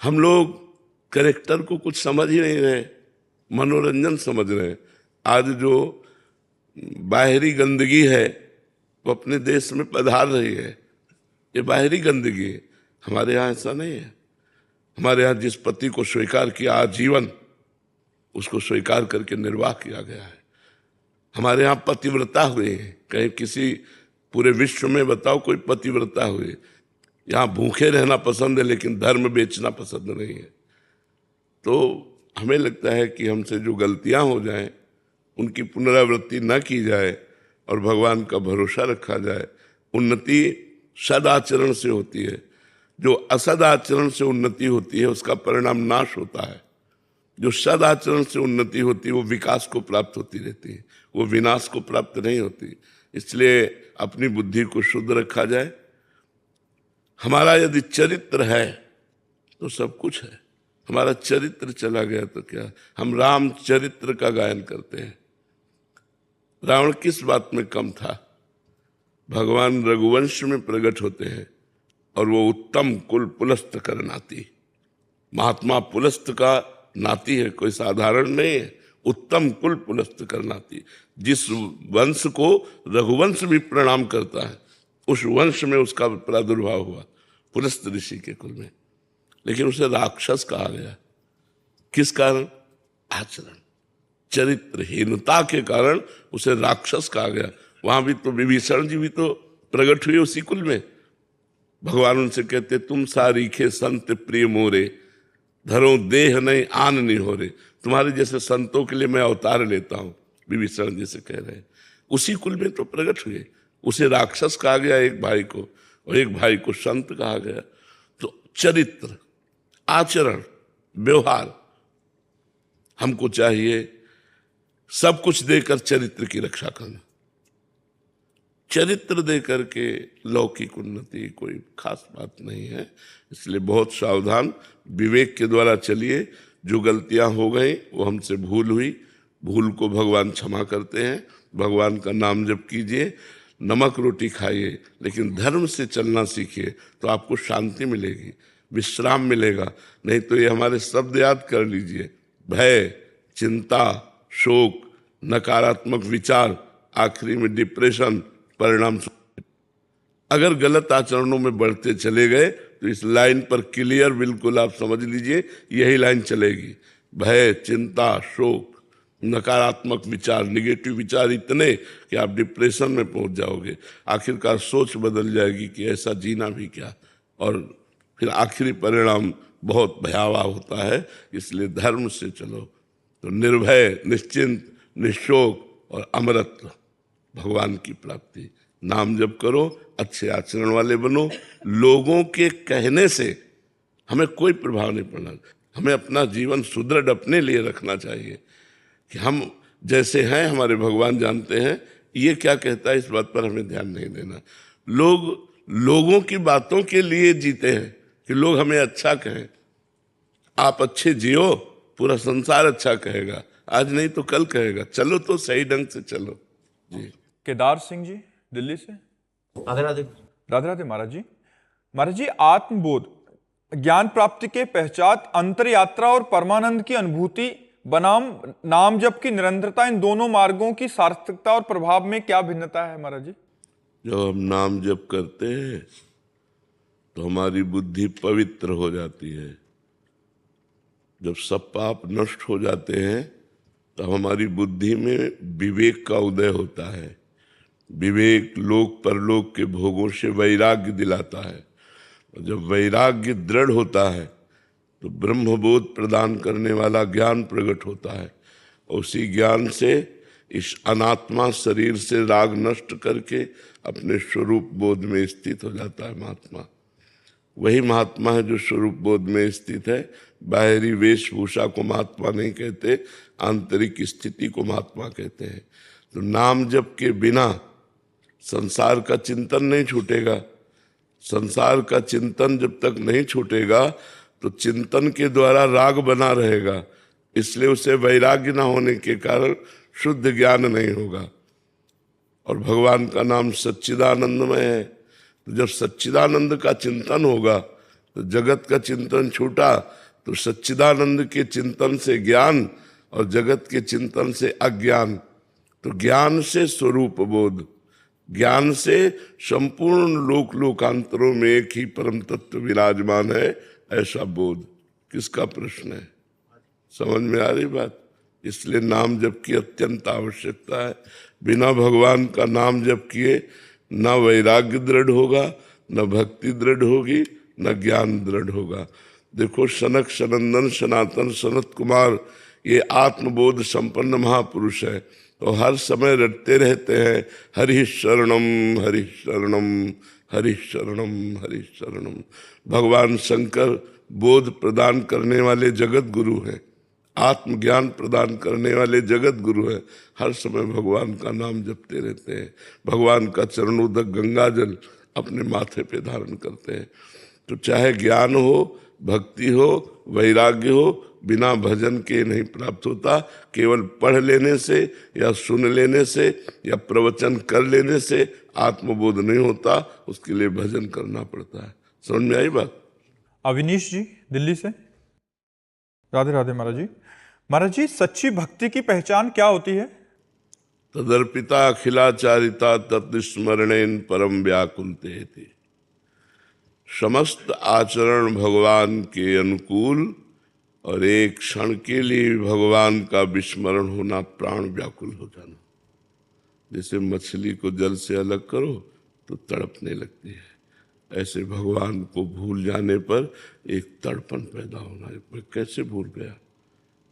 हम लोग कैरेक्टर को कुछ समझ ही नहीं रहे, मनोरंजन समझ रहे हैं। आज जो बाहरी गंदगी है वो अपने देश में पधार रही है, ये बाहरी गंदगी है। हमारे यहाँ ऐसा नहीं है। हमारे यहाँ जिस पति को स्वीकार किया आजीवन, उसको स्वीकार करके निर्वाह किया गया है। हमारे यहाँ पतिव्रता हुए हैं, कहीं किसी पूरे विश्व में बताओ कोई पतिव्रता हुए। यहाँ भूखे रहना पसंद है लेकिन धर्म बेचना पसंद नहीं है। तो हमें लगता है कि हमसे जो गलतियां हो जाएं उनकी पुनरावृत्ति न की जाए और भगवान का भरोसा रखा जाए। उन्नति सदाचरण से होती है, जो असदाचरण से उन्नति होती है उसका परिणाम नाश होता है। जो सदाचरण से उन्नति होती है वो विकास को प्राप्त होती रहती है, वो विनाश को प्राप्त नहीं होती। इसलिए अपनी बुद्धि को शुद्ध रखा जाए। हमारा यदि चरित्र है तो सब कुछ है। हमारा चरित्र चला गया तो क्या। हम राम चरित्र का गायन करते हैं। रावण किस बात में कम था? भगवान रघुवंश में प्रकट होते हैं और वो उत्तम कुल पुलस्त कर नाती। महात्मा पुलस्त का नाती है, कोई साधारण नहीं है। उत्तम कुल पुलस्त कर नाती, जिस वंश को रघुवंश भी प्रणाम करता है उस वंश में उसका प्रादुर्भाव हुआ, पुलस्त ऋषि के कुल में। लेकिन उसे राक्षस कहा गया। किस कारण? आचरण, चरित्रहीनता के कारण उसे राक्षस कहा गया। वहां भी तो विभीषण जी भी तो प्रकट हुए उसी कुल में। भगवान उनसे कहते तुम सारीखे संत प्रिय मोरे, धरो देह नहीं आन नहीं हो रे। तुम्हारे जैसे संतों के लिए मैं अवतार लेता हूं, विभीषण जी से कह रहे हैं। उसी कुल में तो प्रकट हुए। उसे राक्षस कहा गया एक भाई को, और एक भाई को संत कहा गया। तो चरित्र, आचरण, व्यवहार, हमको चाहिए सब कुछ देकर चरित्र की रक्षा करना। चरित्र देकर के लौकिक उन्नति कोई खास बात नहीं है। इसलिए बहुत सावधान, विवेक के द्वारा चलिए। जो गलतियां हो गई वो हमसे भूल हुई, भूल को भगवान क्षमा करते हैं। भगवान का नाम जप कीजिए, नमक रोटी खाइए, लेकिन धर्म से चलना सीखिए तो आपको शांति मिलेगी, विश्राम मिलेगा। नहीं तो ये हमारे शब्द याद कर लीजिए, भय, चिंता, शोक, नकारात्मक विचार, आखिरी में डिप्रेशन, परिणाम। अगर गलत आचरणों में बढ़ते चले गए तो इस लाइन पर क्लियर बिल्कुल आप समझ लीजिए, यही लाइन चलेगी। भय, चिंता, शोक, नकारात्मक विचार, निगेटिव विचार इतने कि आप डिप्रेशन में पहुंच जाओगे। आखिरकार सोच बदल जाएगी कि ऐसा जीना भी क्या, और फिर आखिरी परिणाम बहुत भयावह होता है। इसलिए धर्म से चलो तो निर्भय, निश्चिंत, निशोक और अमरत्व, भगवान की प्राप्ति। नाम जप करो, अच्छे आचरण वाले बनो। लोगों के कहने से हमें कोई प्रभाव नहीं पड़ना। हमें अपना जीवन सुदृढ़ अपने लिए रखना चाहिए कि हम जैसे हैं हमारे भगवान जानते हैं। ये क्या कहता है इस बात पर हमें ध्यान नहीं देना। लोगों की बातों के लिए जीते हैं कि लोग हमें अच्छा कहें। आप अच्छे जियो, पूरा संसार अच्छा कहेगा। आज नहीं तो कल कहेगा। चलो तो सही ढंग से चलो जी। केदार सिंह जी दिल्ली से। राधे राधे। राधे राधे महाराज जी। महाराज जी, आत्मबोध, ज्ञान प्राप्ति के पश्चात अंतर यात्रा और परमानंद की अनुभूति बनाम नाम जप की निरंतरता, इन दोनों मार्गों की सार्थकता और प्रभाव में क्या भिन्नता है महाराज जी? जब हम नाम जप करते हैं तो हमारी बुद्धि पवित्र हो जाती है। जब सब पाप नष्ट हो जाते हैं तो हमारी बुद्धि में विवेक का उदय होता है। विवेक लोक परलोक के भोगों से वैराग्य दिलाता है। और जब वैराग्य दृढ़ होता है तो ब्रह्मबोध प्रदान करने वाला ज्ञान प्रकट होता है। और उसी ज्ञान से इस अनात्मा शरीर से राग नष्ट करके अपने स्वरूप बोध में स्थित हो जाता है महात्मा। वही महात्मा है जो स्वरूप बोध में स्थित है। बाहरी वेशभूषा को महात्मा नहीं कहते, आंतरिक स्थिति को महात्मा कहते हैं। तो नाम जप के बिना संसार का चिंतन नहीं छूटेगा। संसार का चिंतन जब तक नहीं छूटेगा तो चिंतन के द्वारा राग बना रहेगा। इसलिए उसे वैराग्य ना होने के कारण शुद्ध ज्ञान नहीं होगा। और भगवान का नाम सच्चिदानंदमय है। तो जब सच्चिदानंद का चिंतन होगा तो जगत का चिंतन छूटा, तो सच्चिदानंद के चिंतन से ज्ञान और जगत के चिंतन से अज्ञान। तो ज्ञान से स्वरूप बोध, ज्ञान से संपूर्ण लोक लोकांतरों में एक ही परम तत्व विराजमान है, ऐसा बोध। किसका प्रश्न है? समझ में आ रही बात? इसलिए नाम जप की अत्यंत आवश्यकता है। बिना भगवान का नाम जप किए न वैराग्य दृढ़ होगा, न भक्ति दृढ़ होगी, न ज्ञान दृढ़ होगा। देखो सनक सनंदन सनातन सनत कुमार ये आत्मबोध संपन्न महापुरुष है, तो हर समय रटते रहते हैं हरि शरणम हरि शरणम हरि शरणम हरि शरणम। भगवान शंकर बोध प्रदान करने वाले जगत गुरु हैं, आत्मज्ञान प्रदान करने वाले जगत गुरु हैं। हर समय भगवान का नाम जपते रहते हैं, भगवान का चरणोदक गंगा जल अपने माथे पे धारण करते हैं। तो चाहे ज्ञान हो, भक्ति हो, वैराग्य हो, बिना भजन के नहीं प्राप्त होता। केवल पढ़ लेने से या सुन लेने से या प्रवचन कर लेने से आत्मबोध नहीं होता, उसके लिए भजन करना पड़ता है। समझ में आई बात? अविनीश जी दिल्ली से। राधे राधे महाराज जी। महाराज जी, सच्ची भक्ति की पहचान क्या होती है? तदर्पिता अखिलाचारिता तत्स्मरणेन परम व्याकुलते थी। समस्त आचरण भगवान के अनुकूल और एक क्षण के लिए भगवान का विस्मरण होना, प्राण व्याकुल हो जाना। जैसे मछली को जल से अलग करो तो तड़पने लगती है, ऐसे भगवान को भूल जाने पर एक तड़पन पैदा होना। मैं कैसे भूल गया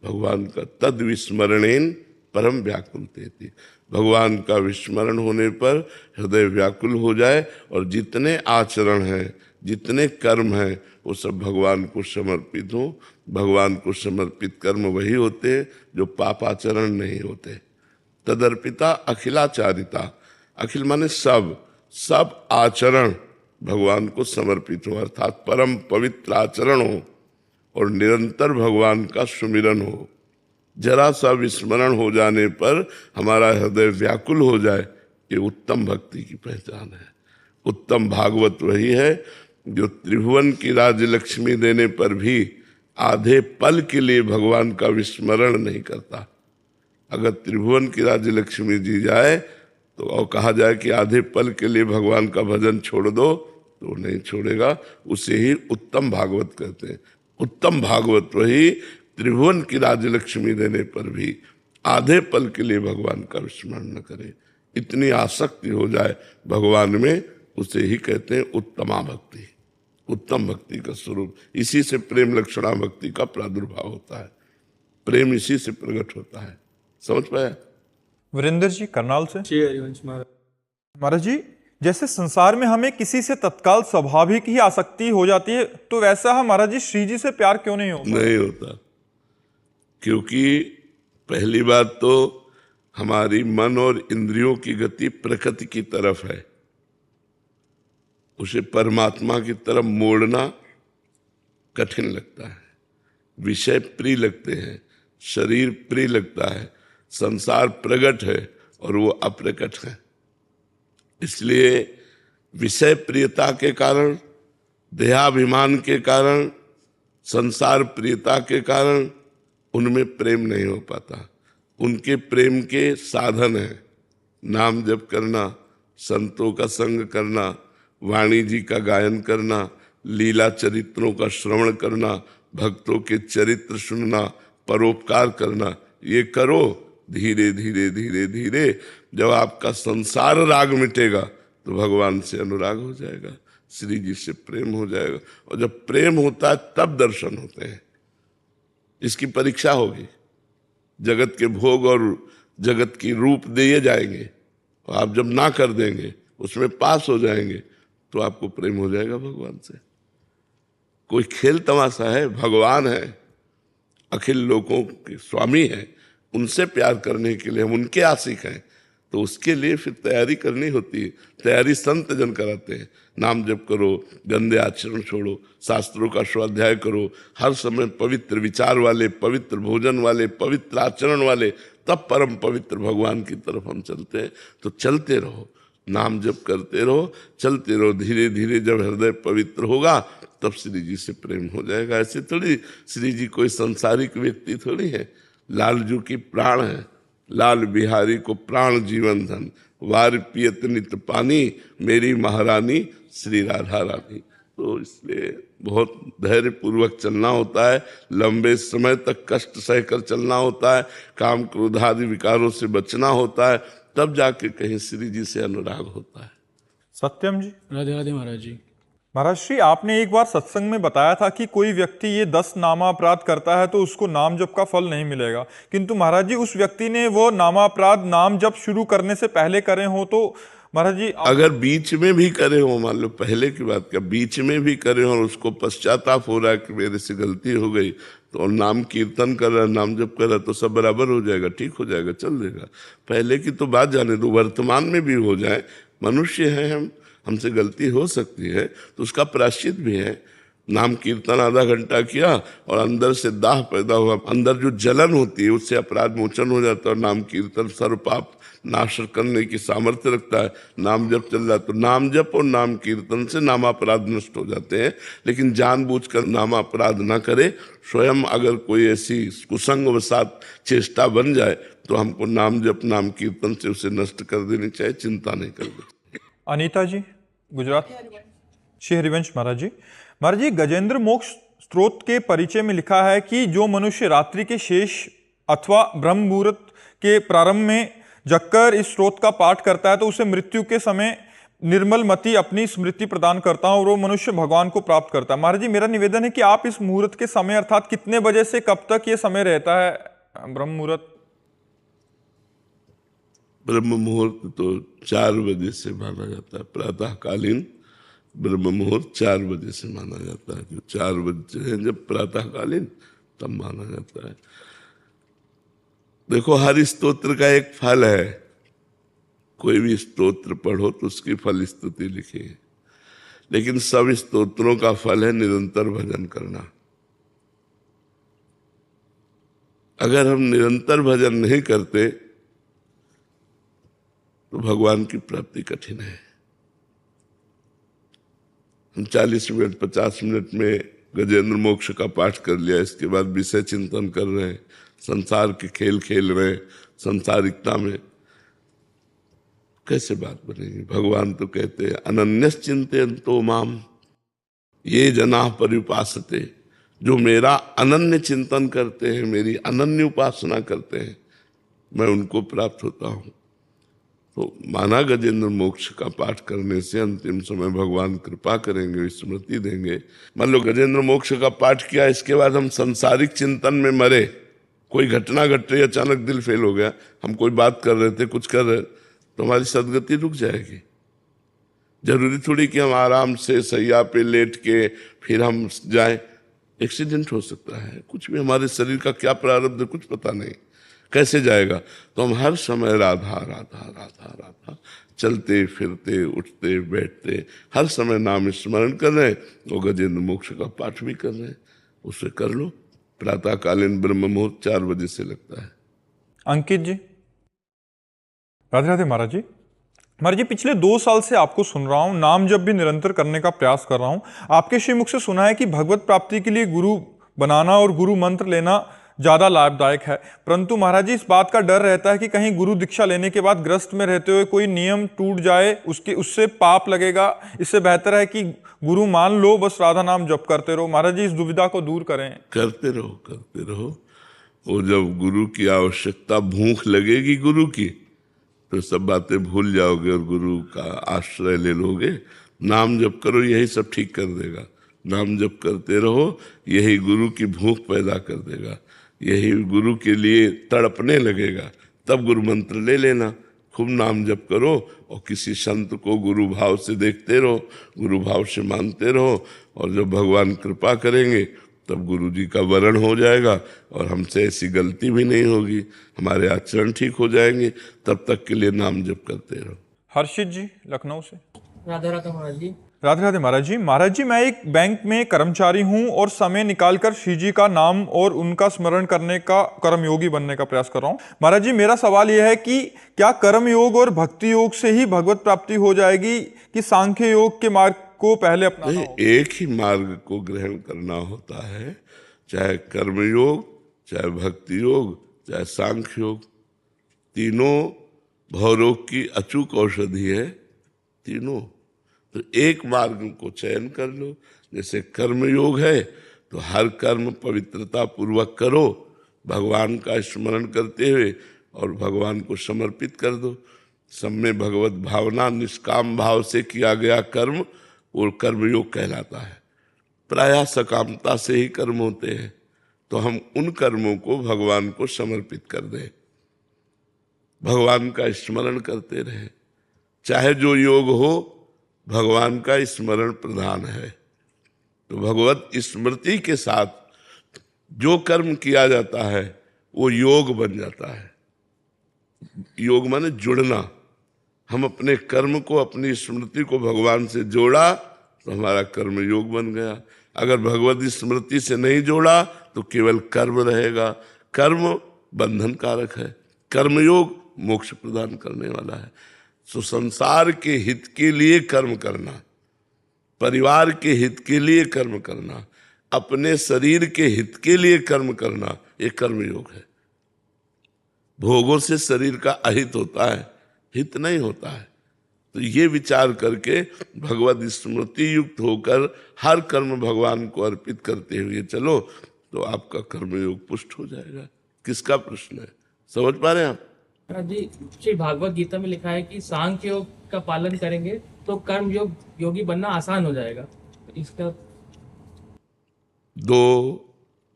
भगवान का? तद विस्मरणेन परम व्याकुलते थी। भगवान का विस्मरण होने पर हृदय व्याकुल हो जाए और जितने आचरण हैं, जितने कर्म हैं, वो सब भगवान को समर्पित हो। भगवान को समर्पित कर्म वही होते हैं जो पापाचरण नहीं होते। तदर्पिता अखिलाचारिता, अखिल माने सब, सब आचरण भगवान को समर्पित हो, अर्थात परम पवित्र आचरण हो और निरंतर भगवान का सुमिरन हो। जरा सा विस्मरण हो जाने पर हमारा हृदय व्याकुल हो जाए, ये उत्तम भक्ति की पहचान है। उत्तम भागवत वही है जो त्रिभुवन की राजलक्ष्मी देने पर भी आधे पल के लिए भगवान का विस्मरण नहीं करता। अगर त्रिभुवन की राजलक्ष्मी जी जाए तो और कहा जाए कि आधे पल के लिए भगवान का भजन छोड़ दो, तो नहीं छोड़ेगा। उसे ही उत्तम भागवत कहते हैं। उत्तम भागवत वही त्रिभुवन की राजलक्ष्मी देने पर भी आधे पल के लिए भगवान का विस्मरण न करे, इतनी आसक्ति हो जाए भगवान में, उसे ही कहते हैं उत्तमा भक्ति। उत्तम भक्ति का स्वरूप, इसी से प्रेम लक्षणा भक्ति का प्रादुर्भाव होता है। प्रेम इसी से प्रकट होता है। समझ पाया? वीरेंद्र जी करनाल से। जी हरिवंश महाराज। महाराज जी, जैसे संसार में हमें किसी से तत्काल स्वाभाविक ही आसक्ति हो जाती है, तो वैसा महाराज जी श्री जी से प्यार क्यों नहीं होता? नहीं होता, क्योंकि पहली बात तो हमारी मन और इंद्रियों की गति प्रकृति की तरफ है। उसे परमात्मा की तरफ मोड़ना कठिन लगता है। विषय प्रिय लगते हैं, शरीर प्रिय लगता है, संसार प्रगट है और वो अप्रकट है। इसलिए विषय प्रियता के कारण, देहाभिमान के कारण, संसार प्रियता के कारण उनमें प्रेम नहीं हो पाता। उनके प्रेम के साधन है नाम जप करना, संतों का संग करना, वाणी जी का गायन करना, लीला चरित्रों का श्रवण करना, भक्तों के चरित्र सुनना, परोपकार करना। ये करो, धीरे धीरे धीरे धीरे जब आपका संसार राग मिटेगा तो भगवान से अनुराग हो जाएगा, श्री जी से प्रेम हो जाएगा। और जब प्रेम होता है तब दर्शन होते हैं। इसकी परीक्षा होगी। जगत के भोग और जगत की रूप दिए जाएंगे, और आप जब ना कर देंगे, उसमें पास हो जाएंगे, तो आपको प्रेम हो जाएगा भगवान से। कोई खेल तमाशा है? भगवान है, अखिल लोकों के स्वामी हैं, उनसे प्यार करने के लिए हम उनके आशिक हैं, तो उसके लिए फिर तैयारी करनी होती है। तैयारी संत जन कराते हैं। नाम जप करो, गंदे आचरण छोड़ो, शास्त्रों का स्वाध्याय करो, हर समय पवित्र विचार वाले, पवित्र भोजन वाले, पवित्र आचरण वाले, तब परम पवित्र भगवान की तरफ हम चलते हैं। तो चलते रहो, नाम जप करते रहो, चलते रहो। धीरे धीरे जब हृदय पवित्र होगा तब श्री जी से प्रेम हो जाएगा। ऐसे थोड़ी श्री जी कोई सांसारिक व्यक्ति थोड़ी है, लालजू की प्राण है। लाल बिहारी को प्राण जीवन धन, वार पियत नित पानी, मेरी महारानी श्री राधा रानी। तो इसलिए बहुत धैर्य पूर्वक चलना होता है, लंबे समय तक कष्ट सहकर चलना होता है, काम क्रोध आदि विकारों से बचना होता है, तब जाके कहीं श्री जी से अनुराग होता है। सत्यम जी। राधे राधे महाराज जी। महाराज श्री, आपने एक बार सत्संग में बताया था कि कोई व्यक्ति ये 10 नामापराध करता है तो उसको नाम जप का फल नहीं मिलेगा, किंतु महाराज जी उस व्यक्ति ने वो नामापराध नाम जप शुरू करने से पहले करे हो, तो महाराज जी अगर बीच में भी करे हो, मान लो पहले की बात का, बीच में भी करे हो और उसको पश्चाताप हो रहा है कि मेरे से गलती हो गई, तो नाम कीर्तन कर रहा है, नाम जप कर रहा है, तो सब बराबर हो जाएगा, ठीक हो जाएगा, चल देगा। पहले की तो बात जाने दो, वर्तमान में भी हो जाए, मनुष्य है हम, हमसे गलती हो सकती है, तो उसका प्रायश्चित भी है। नाम कीर्तन आधा घंटा किया और अंदर से दाह पैदा हुआ, अंदर जो जलन होती है उससे अपराध मोचन हो जाता है। और नाम कीर्तन सर्व पाप नाश करने की सामर्थ्य रखता है। नाम जप चल रहा है तो नाम जप और नाम कीर्तन से नामापराध नष्ट हो जाते हैं। लेकिन जानबूझकर नामापराध ना करे। स्वयं अगर कोई ऐसी कुसंग वसात चेष्टा बन जाए तो हमको नाम जप नाम कीर्तन से उसे नष्ट कर देनी चाहिए, चिंता नहीं करनी। अनीता जी गुजरात। श्री हरिवंश महाराज जी। महाराज जी, गजेंद्र मोक्ष स्त्रोत के परिचय में लिखा है कि जो मनुष्य रात्रि के शेष अथवा ब्रह्म मुहूर्त के प्रारंभ में जगकर इस स्त्रोत का पाठ करता है तो उसे मृत्यु के समय निर्मल मति अपनी स्मृति प्रदान करता है और वो मनुष्य भगवान को प्राप्त करता है। महाराज जी, मेरा निवेदन है कि आप इस मुहूर्त के समय अर्थात कितने बजे से कब तक ये समय रहता है ब्रह्म मुहूर्त? ब्रह्म मुहूर्त तो 4 बजे से माना जाता है, प्रातःकालीन ब्रह्म मुहूर्त 4 बजे से माना जाता है। जो 4 बजे हैं जब प्रातःकालीन, तब माना जाता है। देखो, हर स्तोत्र का एक फल है। कोई भी स्तोत्र पढ़ो तो उसकी फल स्तुति लिखी है, लेकिन सब स्तोत्रों का फल है निरंतर भजन करना। अगर हम निरंतर भजन नहीं करते तो भगवान की प्राप्ति कठिन है। हम 40 मिनट 50 मिनट में गजेंद्र मोक्ष का पाठ कर लिया, इसके बाद विषय चिंतन कर रहे हैं, संसार के खेल खेल रहे हैं, संसारिकता में, कैसे बात बनेगी? भगवान तो कहते हैं अनन्यस चिंतयन्तो माम ये जना पर्युपासते, जो मेरा अनन्य चिंतन करते हैं, मेरी अनन्य उपासना करते हैं, मैं उनको प्राप्त होता हूँ। तो माना गजेंद्र मोक्ष का पाठ करने से अंतिम समय भगवान कृपा करेंगे, स्मृति देंगे। मान लो गजेंद्र मोक्ष का पाठ किया, इसके बाद हम संसारिक चिंतन में मरे, कोई घटना घट रही, अचानक दिल फेल हो गया, हम कोई बात कर रहे थे, कुछ कर रहे, तो हमारी सदगति रुक जाएगी। जरूरी थोड़ी कि हम आराम से सैया पे लेट के फिर हम जाएं। एक्सीडेंट हो सकता है, कुछ भी, हमारे शरीर का क्या प्रारब्ध है कुछ पता नहीं, कैसे जाएगा। तो हम हर समय राधा राधा राधा राधा चलते फिरते उठते बैठते हर समय नाम स्मरण कर रहे हैं और गजेंद्र मोक्ष का पाठ भी कर रहे हैं। उसे कर लो। प्रातःकालीन ब्रह्म मुहूर्त 4 बजे से लगता है। अंकित जी। राधे राधे महाराज जी। महाराज जी, पिछले 2 साल से आपको सुन रहा हूं, नाम जप भी निरंतर करने का प्रयास कर रहा हूं। आपके श्रीमुख से सुना है कि भगवत प्राप्ति के लिए गुरु बनाना और गुरु मंत्र लेना ज्यादा लाभदायक है, परंतु महाराज जी इस बात का डर रहता है कि कहीं गुरु दीक्षा लेने के बाद ग्रस्त में रहते हुए कोई नियम टूट जाए, उससे पाप लगेगा। इससे बेहतर है कि गुरु मान लो, बस राधा नाम जप करते रहो। महाराज जी, इस दुविधा को दूर करें। करते रहो, करते रहो। वो जब गुरु की आवश्यकता, भूख लगेगी गुरु की, तो सब बातें भूल जाओगे और गुरु का आश्रय ले लोगे। नाम जप करो, यही सब ठीक कर देगा। नाम जप करते रहो, यही गुरु की भूख पैदा कर देगा, यही गुरु के लिए तड़पने लगेगा। तब गुरु मंत्र ले लेना, खूब नाम जप करो और किसी संत को गुरु भाव से देखते रहो, गुरु भाव से मानते रहो, और जब भगवान कृपा करेंगे तब गुरु जी का वरण हो जाएगा और हमसे ऐसी गलती भी नहीं होगी, हमारे आचरण ठीक हो जाएंगे। तब तक के लिए नाम जप करते रहो। हर्षित जी लखनऊ से। राधे राधे महाराज जी। राधे राधे महाराज जी। महाराज जी, मैं एक बैंक में कर्मचारी हूं और समय निकालकर श्री जी का नाम और उनका स्मरण करने का, कर्मयोगी बनने का प्रयास कर रहा हूं। महाराज जी, मेरा सवाल यह है कि क्या कर्मयोग और भक्ति योग से ही भगवत प्राप्ति हो जाएगी कि सांख्य योग के मार्ग को पहले अपनाना नहीं, होगा? एक ही मार्ग को ग्रहण करना होता है, चाहे कर्मयोग, चाहे भक्ति योग, चाहे सांख्य योग। तीनों भवरोग की अचूक औषधि है तीनों। तो एक मार्ग को चयन कर लो। जैसे कर्मयोग है तो हर कर्म पवित्रता पूर्वक करो, भगवान का स्मरण करते हुए, और भगवान को समर्पित कर दो। सब में भगवत भावना, निष्काम भाव से किया गया कर्म वो कर्मयोग कहलाता है। प्रायः सकामता से ही कर्म होते हैं, तो हम उन कर्मों को भगवान को समर्पित कर दें, भगवान का स्मरण करते रहें। चाहे जो योग हो, भगवान का स्मरण प्रधान है। तो भगवत स्मृति के साथ जो कर्म किया जाता है वो योग बन जाता है। योग माने जुड़ना। हम अपने कर्म को, अपनी स्मृति को भगवान से जोड़ा तो हमारा कर्म योग बन गया। अगर भगवत स्मृति से नहीं जोड़ा तो केवल कर्म रहेगा। कर्म बंधन कारक है, कर्मयोग मोक्ष प्रदान करने वाला है। सो संसार के हित के लिए कर्म करना, परिवार के हित के लिए कर्म करना, अपने शरीर के हित के लिए कर्म करना, ये कर्मयोग है। भोगों से शरीर का अहित होता है, हित नहीं होता है। तो ये विचार करके भगवत स्मृति युक्त होकर हर कर्म भगवान को अर्पित करते हुए चलो, तो आपका कर्मयोग पुष्ट हो जाएगा। किसका प्रश्न है, समझ पा रहे हैं आप? जी, श्री भागवत गीता में लिखा है कि सांख्य योग का पालन करेंगे तो कर्म योग योगी बनना आसान हो जाएगा। इसका दो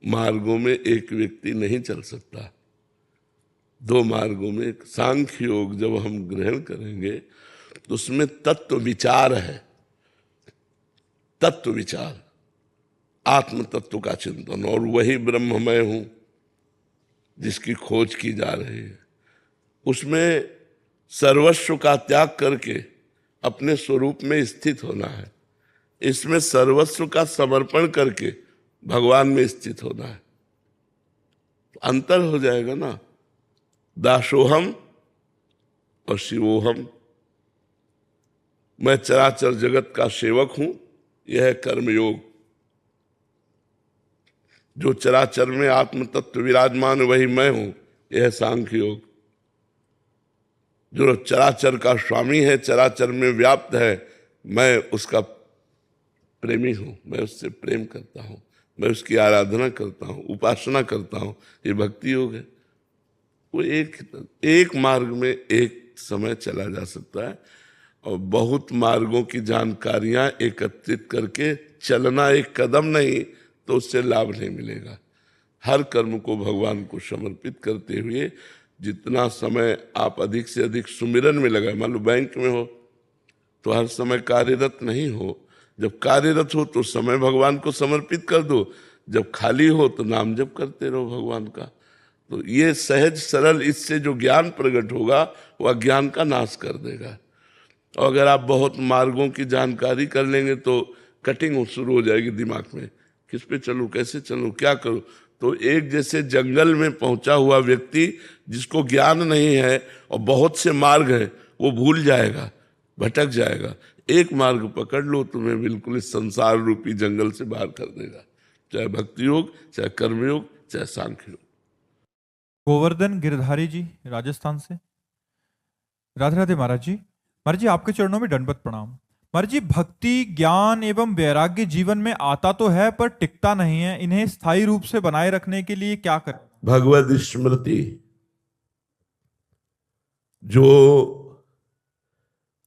मार्गों में एक व्यक्ति नहीं चल सकता। दो मार्गों में सांख्य योग जब हम ग्रहण करेंगे तो उसमें तत्व विचार है, तत्व विचार, आत्म तत्व का चिंतन, और वही ब्रह्म मैं हूं जिसकी खोज की जा रही है। उसमें सर्वस्व का त्याग करके अपने स्वरूप में स्थित होना है। इसमें सर्वस्व का समर्पण करके भगवान में स्थित होना है। अंतर हो जाएगा ना, दासोहम और शिवोहम। मैं चराचर जगत का सेवक हूं, यह है कर्मयोग। जो चराचर में आत्म तत्व विराजमान वही मैं हूं, यह है सांख्य योग। जो चराचर का स्वामी है, चराचर में व्याप्त है, मैं उसका प्रेमी हूं, मैं उससे प्रेम करता हूं, मैं उसकी आराधना करता हूं, उपासना करता हूं, ये भक्ति योग है। वो एक मार्ग में एक समय चला जा सकता है, और बहुत मार्गों की जानकारियां एकत्रित करके चलना एक कदम नहीं तो उससे लाभ नहीं मिलेगा। हर कर्म को भगवान को समर्पित करते हुए जितना समय आप अधिक से अधिक सुमिरन में लगाए। मान लो बैंक में हो तो हर समय कार्यरत नहीं हो, जब कार्यरत हो तो समय भगवान को समर्पित कर दो, जब खाली हो तो नाम जप करते रहो भगवान का। तो ये सहज सरल, इससे जो ज्ञान प्रकट होगा वह अज्ञान का नाश कर देगा। और अगर आप बहुत मार्गों की जानकारी कर लेंगे तो कटिंग शुरू हो जाएगी दिमाग में, किस पे चलूं, कैसे चलूं, क्या करूं। तो एक जैसे जंगल में पहुंचा हुआ व्यक्ति जिसको ज्ञान नहीं है और बहुत से मार्ग हैं, वो भूल जाएगा, भटक जाएगा। एक मार्ग पकड़ लो, तुम्हें बिल्कुल इस संसार रूपी जंगल से बाहर कर देगा, चाहे भक्ति योग, चाहे कर्मयोग, चाहे सांख्य योग। गोवर्धन गिरधारी जी राजस्थान से। राधे राधे महाराज जी। महाराज जी, आपके चरणों में दंडवत प्रणाम। महाराज जी, भक्ति, ज्ञान एवं वैराग्य जीवन में आता तो है पर टिकता नहीं है, इन्हें स्थायी रूप से बनाए रखने के लिए क्या करें? भगवत स्मृति। जो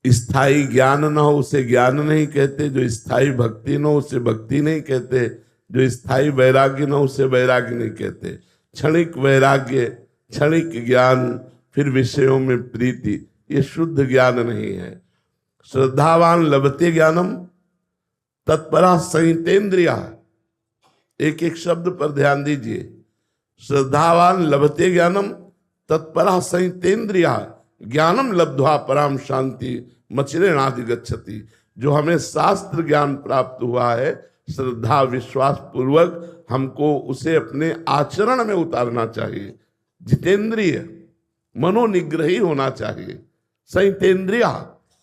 स्थायी ज्ञान न हो उसे ज्ञान नहीं कहते, जो स्थायी भक्ति न हो उसे भक्ति नहीं कहते, जो स्थायी वैराग्य न हो उसे वैराग्य नहीं कहते। क्षणिक वैराग्य, क्षणिक ज्ञान, फिर विषयों में प्रीति, ये शुद्ध ज्ञान नहीं है। श्रद्धावान लभते ज्ञानम तत्परा संहितेन्द्रिया। एक एक शब्द पर ध्यान दीजिए। श्रद्धावान लभते ज्ञानम तत्परा संहितेन्द्रिया ज्ञानम लब्ध्वा पराम शांति मचिरेणाधि गच्छति। जो हमें शास्त्र ज्ञान प्राप्त हुआ है, श्रद्धा विश्वास पूर्वक हमको उसे अपने आचरण में उतारना चाहिए। जितेंद्रिय, मनोनिग्रही होना चाहिए। संहितेन्द्रिया,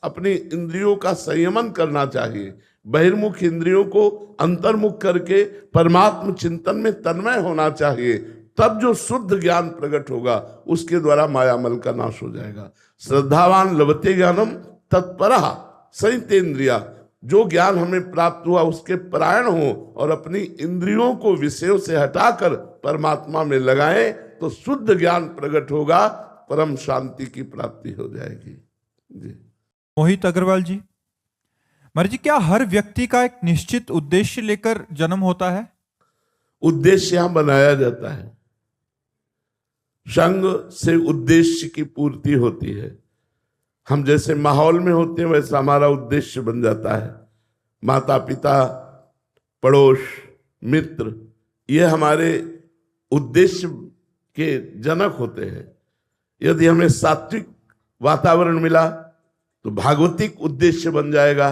अपनी इंद्रियों का संयमन करना चाहिए। बहिर्मुख इंद्रियों को अंतर्मुख करके परमात्म चिंतन में तन्मय होना चाहिए। तब जो शुद्ध ज्ञान प्रकट होगा उसके द्वारा मायामल का नाश हो जाएगा। श्रद्धावान लभते ज्ञानम तत्परः संयतेन्द्रिया, जो ज्ञान हमें प्राप्त हुआ उसके परायण हो और अपनी इंद्रियों को विषयों से हटाकर परमात्मा में लगाएं तो शुद्ध ज्ञान प्रकट होगा, परम शांति की प्राप्ति हो जाएगी। जी मोहित अग्रवाल जी, महाराज जी क्या हर व्यक्ति का एक निश्चित उद्देश्य लेकर जन्म होता है? उद्देश्य यहां बनाया जाता है, संग से उद्देश्य की पूर्ति होती है। हम जैसे माहौल में होते हैं वैसा हमारा उद्देश्य बन जाता है। माता पिता, पड़ोस, मित्र, ये हमारे उद्देश्य के जनक होते हैं। यदि हमें सात्विक वातावरण मिला तो भागवतिक उद्देश्य बन जाएगा।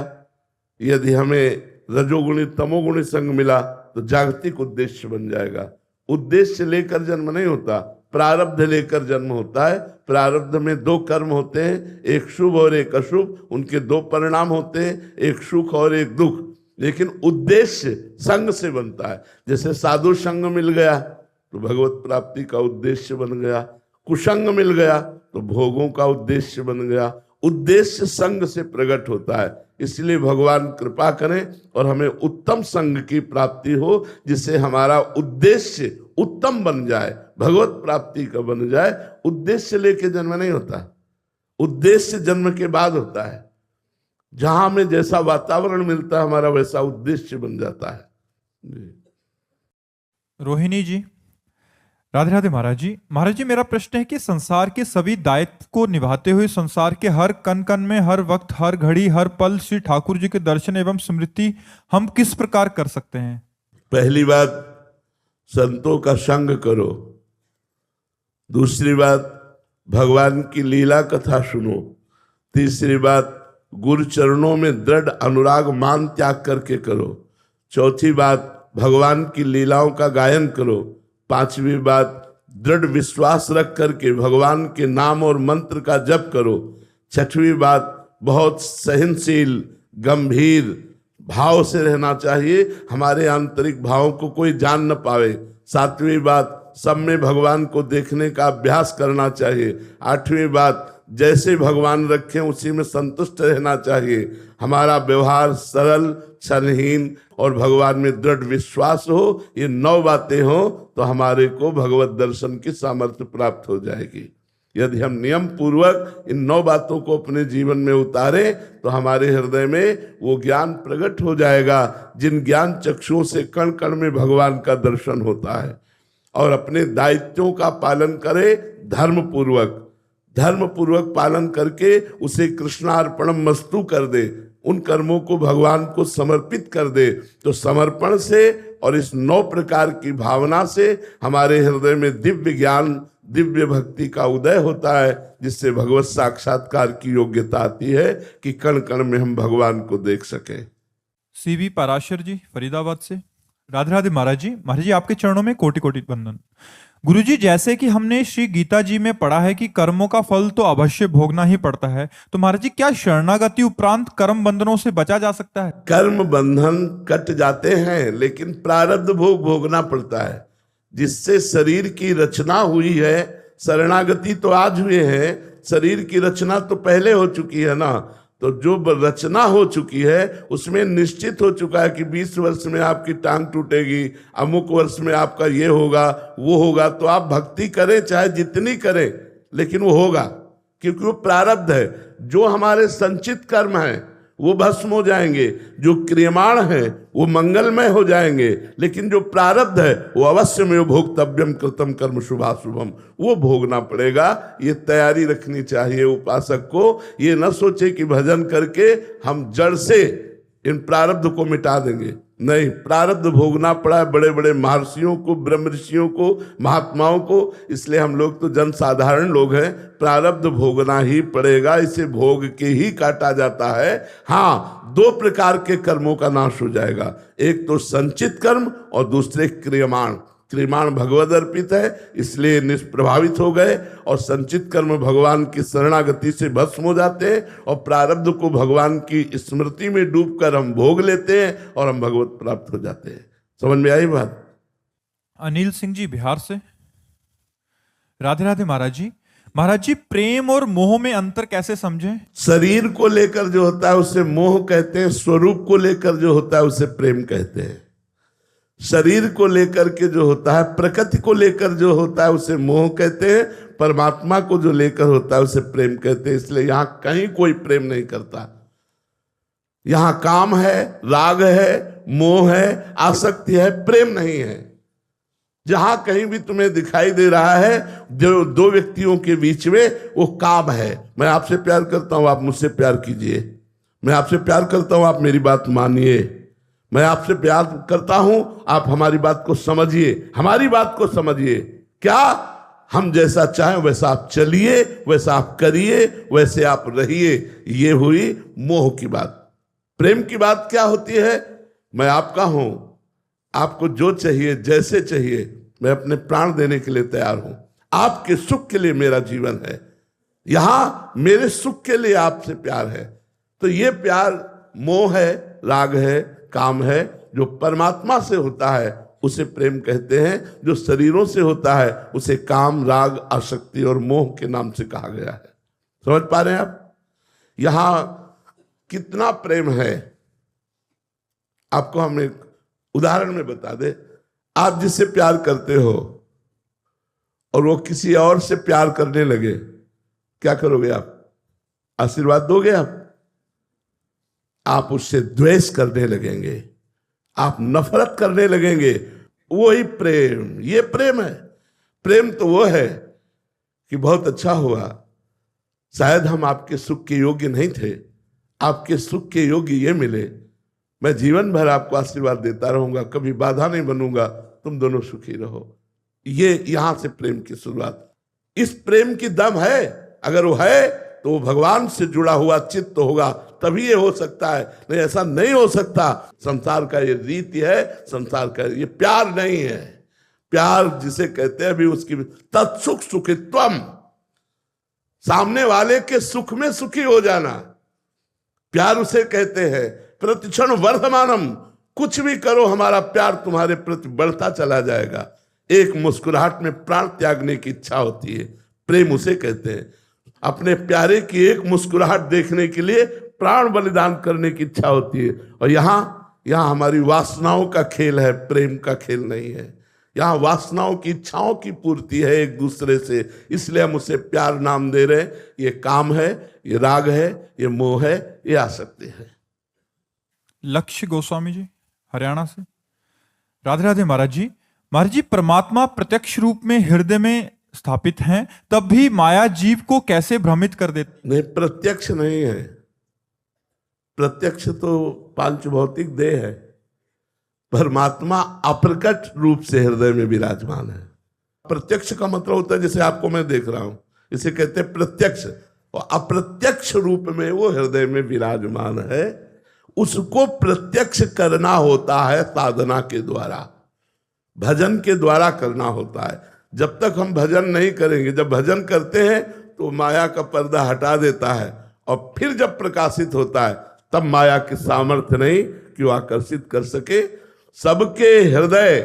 यदि हमें रजोगुणी तमोगुणी संग मिला तो जागतिक उद्देश्य बन जाएगा। उद्देश्य लेकर जन्म नहीं होता, प्रारब्ध लेकर जन्म होता है। प्रारब्ध में दो कर्म होते हैं, एक शुभ और एक अशुभ, उनके दो परिणाम होते हैं, एक सुख और एक दुख। लेकिन उद्देश्य संग से बनता है। जैसे साधु संग मिल गया तो भगवत प्राप्ति का उद्देश्य बन गया, कुसंग मिल गया तो भोगों का उद्देश्य बन गया। उद्देश्य संग से प्रकट होता है। इसलिए भगवान कृपा करें और हमें उत्तम संग की प्राप्ति हो, जिससे हमारा उद्देश्य उत्तम बन जाए, भगवत प्राप्ति का बन जाए। उद्देश्य लेके जन्म नहीं होता, उद्देश्य जन्म के बाद होता है। जहां हमें जैसा वातावरण मिलता है हमारा वैसा उद्देश्य बन जाता है। रोहिणी जी, राधे राधे महाराज जी। महाराज जी मेरा प्रश्न है कि संसार के सभी दायित्व को निभाते हुए संसार के हर कण कण में, हर वक्त, हर घड़ी, हर पल श्री ठाकुर जी के दर्शन एवं स्मृति हम किस प्रकार कर सकते हैं? पहली बात, संतों का संग करो। दूसरी बात, भगवान की लीला कथा सुनो। तीसरी बात, गुरु चरणों में दृढ़ अनुराग मान त्याग करके करो। चौथी बात, भगवान की लीलाओं का गायन करो। पांचवी बात, दृढ़ विश्वास रख करके भगवान के नाम और मंत्र का जप करो। छठवीं बात, बहुत सहनशील गंभीर भाव से रहना चाहिए, हमारे आंतरिक भावों को कोई जान न पावे। सातवीं बात, सब में भगवान को देखने का अभ्यास करना चाहिए। आठवीं बात, जैसे भगवान रखें उसी में संतुष्ट रहना चाहिए। हमारा व्यवहार सरल, छलहीन और भगवान में दृढ़ विश्वास हो। ये 9 बातें हो तो हमारे को भगवत दर्शन की सामर्थ्य प्राप्त हो जाएगी। यदि हम नियम पूर्वक इन 9 बातों को अपने जीवन में उतारें तो हमारे हृदय में वो ज्ञान प्रकट हो जाएगा, जिन ज्ञान चक्षुओं से कण कण में भगवान का दर्शन होता है। और अपने दायित्वों का पालन करे धर्म पूर्वक पालन करके उसे कृष्णार्पणम मस्तु कर दे, उन कर्मों को भगवान को समर्पित कर दे। तो समर्पण से और इस 9 प्रकार की भावना से हमारे हृदय में दिव्य ज्ञान, दिव्य भक्ति का उदय होता है, जिससे भगवत साक्षात्कार की योग्यता आती है कि कण कण में हम भगवान को देख सकें। सीवी पराशर जी फरीदाबाद से, राधे राधे महाराज जी। महाराज जी आपके चरणों में कोटि कोटि वंदन। गुरु जी, जैसे कि हमने श्री गीता जी में पढ़ा है कि कर्मों का फल तो अवश्य भोगना ही पड़ता है, तो महाराज जी क्या शरणागति उपरांत कर्म बंधनों से बचा जा सकता है? कर्म बंधन कट जाते हैं, लेकिन प्रारब्ध भोग भोगना पड़ता है। जिससे शरीर की रचना हुई है, शरणागति तो आज हुए हैं, शरीर की रचना तो पहले हो चुकी है ना। तो जो रचना हो चुकी है उसमें निश्चित हो चुका है कि 20 वर्ष में आपकी टांग टूटेगी, अमुक वर्ष में आपका ये होगा वो होगा। तो आप भक्ति करें चाहे जितनी करें, लेकिन वो होगा, क्योंकि वो प्रारब्ध है। जो हमारे संचित कर्म हैं वो भस्म हो जाएंगे, जो क्रियमाण है वो मंगलमय हो जाएंगे, लेकिन जो प्रारब्ध है वो अवश्य में भोक्तव्यम कृतम कर्म शुभाशुभम, वो भोगना पड़ेगा। ये तैयारी रखनी चाहिए उपासक को। ये न सोचे कि भजन करके हम जड़ से इन प्रारब्ध को मिटा देंगे, नहीं, प्रारब्ध भोगना पड़ा है बड़े बड़े महर्षियों को, ब्रह्म ऋषियों को, महात्माओं को। इसलिए हम लोग तो जन साधारण लोग हैं, प्रारब्ध भोगना ही पड़ेगा, इसे भोग के ही काटा जाता है। हाँ, 2 प्रकार के कर्मों का नाश हो जाएगा, एक तो संचित कर्म और दूसरे क्रियमाण। क्रियमाण भगवद अर्पित है, इसलिए निष्प्रभावित हो गए और संचित कर्म भगवान की शरणागति से भस्म हो जाते हैं और प्रारब्ध को भगवान की स्मृति में डूबकर हम भोग लेते हैं और हम भगवत प्राप्त हो जाते हैं। समझ में आई बात? अनिल सिंह जी बिहार से। राधे राधे महाराज जी। महाराज जी, प्रेम और मोह में अंतर कैसे समझें? शरीर को लेकर जो होता है उसे मोह कहते हैं, स्वरूप को लेकर जो होता है उसे प्रेम कहते हैं। शरीर को लेकर के जो होता है, प्रकृति को लेकर जो होता है उसे मोह कहते हैं, परमात्मा को जो लेकर होता है उसे प्रेम कहते हैं। इसलिए यहां कहीं कोई प्रेम नहीं करता। यहां काम है, राग है, मोह है, आसक्ति है, प्रेम नहीं है। जहां कहीं भी तुम्हें दिखाई दे रहा है जो दो व्यक्तियों के बीच में, वो काम है। मैं आपसे प्यार करता हूं, आप मुझसे प्यार कीजिए। मैं आपसे प्यार करता हूं, आप मेरी बात मानिए। मैं आपसे प्यार करता हूं, आप हमारी बात को समझिए, हमारी बात को समझिए। क्या हम जैसा चाहें वैसा आप चलिए, वैसा आप करिए, वैसे आप रहिए। ये हुई मोह की बात। प्रेम की बात क्या होती है? मैं आपका हूं, आपको जो चाहिए, जैसे चाहिए, मैं अपने प्राण देने के लिए तैयार हूं। आपके सुख के लिए मेरा जीवन है, यहां मेरे सुख के लिए आपसे प्यार है। तो ये प्यार मोह है, राग है, काम है। जो परमात्मा से होता है उसे प्रेम कहते हैं, जो शरीरों से होता है उसे काम, राग, आसक्ति और मोह के नाम से कहा गया है। समझ पा रहे हैं आप? यहां कितना प्रेम है आपको हम एक उदाहरण में बता दे। आप जिससे प्यार करते हो और वो किसी और से प्यार करने लगे, क्या करोगे आप? आशीर्वाद दोगे आप उससे द्वेष करने लगेंगे, आप नफरत करने लगेंगे। वही प्रेम, ये प्रेम है। प्रेम तो वो है कि बहुत अच्छा हुआ, शायद हम आपके सुख के योग्य नहीं थे, आपके सुख के योग्य ये मिले। मैं जीवन भर आपको आशीर्वाद देता रहूंगा, कभी बाधा नहीं बनूंगा, तुम दोनों सुखी रहो। ये यहां से प्रेम की शुरुआत। इस प्रेम की दम है, अगर वो है तो वो भगवान से जुड़ा हुआ चित्त होगा, तभी ये हो सकता है, नहीं ऐसा नहीं हो सकता। संसार का ये रीति है, संसार का ये प्यार नहीं है। प्यार जिसे कहते हैं, अभी उसकी तत्सुख सुखित्वम, सामने वाले के सुख में सुखी हो जाना, प्यार उसे कहते हैं। प्रतिक्षण वर्धमानम, कुछ भी करो हमारा प्यार तुम्हारे प्रति बढ़ता चला जाएगा। एक मुस्कुराहट में प्राण त्यागने की इच्छा होती है, प्रेम उसे कहते हैं। अपने प्यारे की एक मुस्कुराहट देखने के लिए प्राण बलिदान करने की इच्छा होती है। और यहाँ हमारी वासनाओं का खेल है, प्रेम का खेल नहीं है। यहाँ वासनाओं की, इच्छाओं की पूर्ति है एक दूसरे से, इसलिए हम उसे प्यार नाम दे रहे हैं। ये काम है, ये राग है, ये मोह है, ये आसक्ति है। लक्ष्य गोस्वामी जी हरियाणा से। राधे राधे महाराज जी। महाराज जी, परमात्मा प्रत्यक्ष रूप में हृदय में स्थापित हैं, तब भी माया जीव को कैसे भ्रमित कर देती? नहीं, प्रत्यक्ष नहीं है। प्रत्यक्ष तो पांच भौतिक देह है। परमात्मा अप्रकट रूप से हृदय में विराजमान है। प्रत्यक्ष का मतलब होता है जैसे आपको मैं देख रहा हूं, इसे कहते हैं प्रत्यक्ष। और अप्रत्यक्ष रूप में वो हृदय में विराजमान है, उसको प्रत्यक्ष करना होता है साधना के द्वारा, भजन के द्वारा करना होता है। जब तक हम भजन नहीं करेंगे, जब भजन करते हैं तो माया का पर्दा हटा देता है, और फिर जब प्रकाशित होता है तब माया की सामर्थ्य नहीं कि वो आकर्षित कर सके। सबके हृदय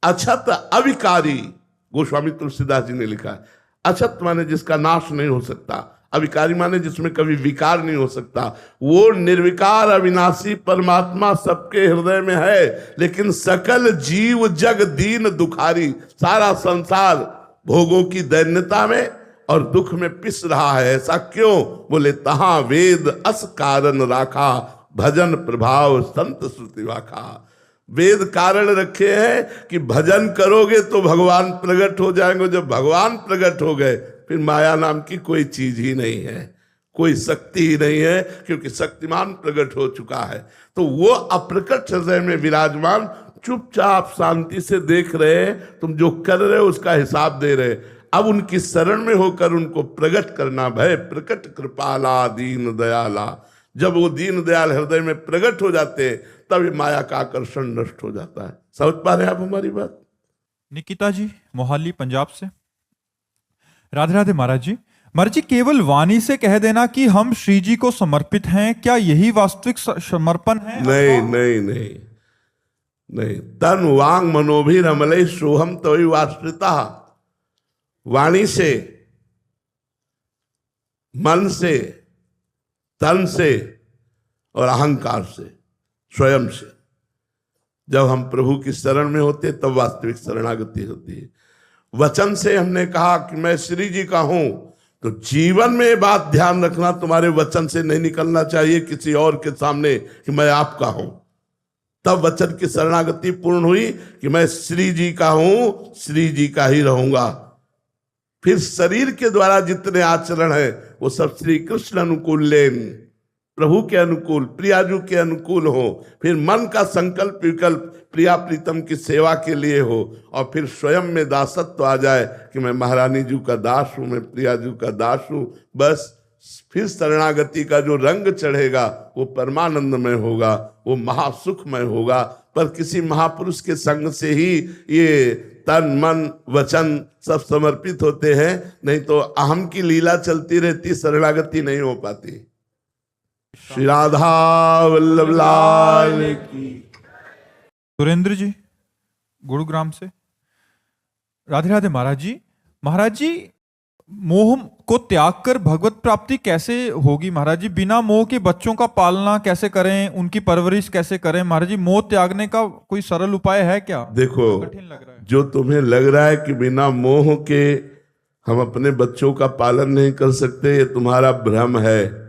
अछत अविकारी, गोस्वामी तुलसीदास जी ने लिखा है। अछत माने जिसका नाश नहीं हो सकता, अविकारी माने जिसमें कभी विकार नहीं हो सकता। वो निर्विकार अविनाशी परमात्मा सबके हृदय में है, लेकिन सकल जीव जग दीन दुखारी, सारा संसार भोगों की दैन्यता में और दुख में पिस रहा है। ऐसा क्यों? बोले तहां वेद अस कारण राखा, भजन प्रभाव संत श्रुति वाखा। वेद कारण रखे हैं कि भजन करोगे तो भगवान प्रकट हो जाएंगे। जब भगवान प्रकट हो गए फिर माया नाम की कोई चीज ही नहीं है, कोई शक्ति ही नहीं है, क्योंकि शक्तिमान प्रकट हो चुका है। तो वो अप्रकट हृदय में विराजमान, चुपचाप शांति से देख रहे हैं, तुम जो कर रहे हो उसका हिसाब दे रहे। अब उनकी शरण में होकर उनको प्रकट करना। भय प्रकट कृपाला दीन दयाला, जब वो दीन दयाल हृदय में प्रकट हो जाते हैं तब माया का आकर्षण नष्ट हो जाता है। समझ पा रहे हैं आप हमारी बात? निकिता जी मोहाली पंजाब से। राधे राधे महाराज जी। महाराज जी, केवल वाणी से कह देना कि हम श्री जी को समर्पित हैं, क्या यही वास्तविक समर्पण है? नहीं नहीं नहीं नहीं, तन वांग मनोभी रमले सोहम तवि वाश्रिता। वाणी से, मन से, तन से और अहंकार से, स्वयं से जब हम प्रभु की शरण में होते तब वास्तविक शरणागति होती है। वचन से हमने कहा कि मैं श्री जी का हूं, तो जीवन में ये बात ध्यान रखना, तुम्हारे वचन से नहीं निकलना चाहिए किसी और के सामने कि मैं आपका हूं। तब वचन की शरणागति पूर्ण हुई कि मैं श्री जी का हूं, श्री जी का ही रहूंगा। फिर शरीर के द्वारा जितने आचरण है वो सब श्री कृष्ण अनुकूल लेन, प्रभु के अनुकूल, प्रियाजू के अनुकूल हो। फिर मन का संकल्प विकल्प प्रिया प्रीतम की सेवा के लिए हो, और फिर स्वयं में दासत्व आ जाए कि मैं महारानी जी का दास हूं, मैं प्रियाजू का दास हूं। बस फिर शरणागति का जो रंग चढ़ेगा वो परमानंदमय होगा, वो महासुखमय होगा। पर किसी महापुरुष के संग से ही ये तन मन वचन सब समर्पित होते हैं, नहीं तो अहम की लीला चलती रहती, शरणागति नहीं हो पाती। श्री राधा वल्लभ लाल की। सुरेंद्र जी गुरुग्राम से। राधे राधे महाराज जी। महाराज जी, मोह को त्याग कर भगवत प्राप्ति कैसे होगी महाराज जी? बिना मोह के बच्चों का पालना कैसे करें, उनकी परवरिश कैसे करें महाराज जी? मोह त्यागने का कोई सरल उपाय है क्या? देखो, कठिन लग रहा है। जो तुम्हें लग रहा है कि बिना मोह के हम अपने बच्चों का पालन नहीं कर सकते, ये तुम्हारा भ्रम है।